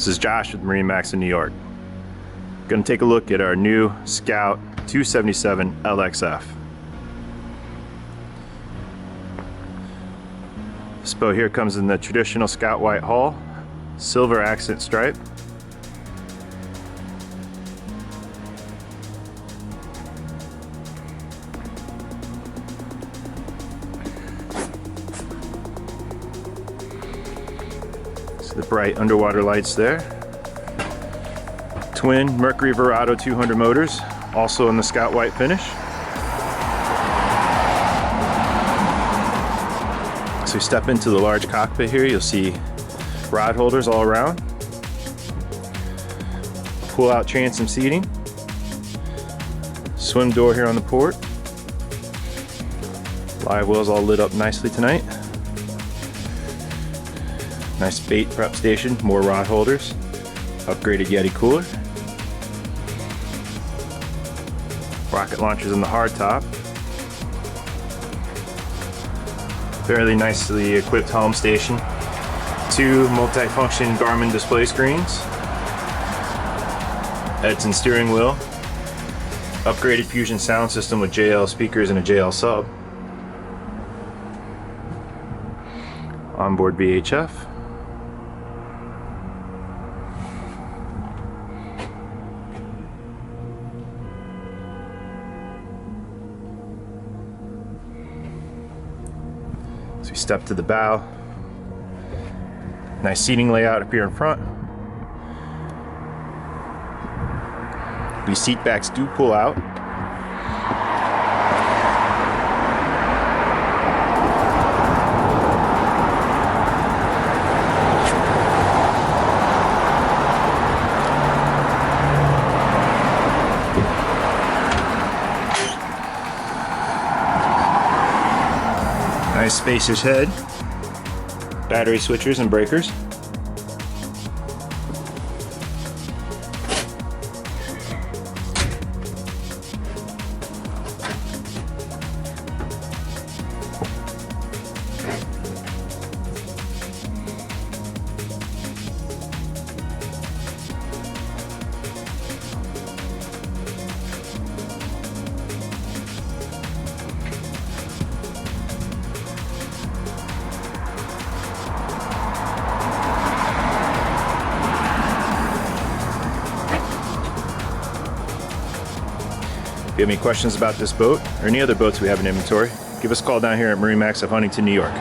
This is Josh with MarineMax in New York. Going to take a look at our new Scout 277 LXF. This boat here comes in the traditional Scout white hull, silver accent stripe. The bright underwater lights there. Twin Mercury Verado 200 motors, also in the Scout white finish. So you step into the large cockpit here, you'll see rod holders all around. Pull out transom seating. Swim door here on the port. Live wheels all lit up nicely tonight. Nice bait prep station, more rod holders, upgraded Yeti cooler, rocket launchers in the hardtop, fairly nicely equipped home station, two multi-function Garmin display screens, Edson steering wheel, upgraded Fusion sound system with JL speakers and a JL sub, onboard VHF. So we step to the bow. Nice seating layout up here in front. These seat backs do pull out. Nice spacious head, battery switchers and breakers. If you have any questions about this boat or any other boats we have in inventory, give us a call down here at MarineMax of Huntington, New York.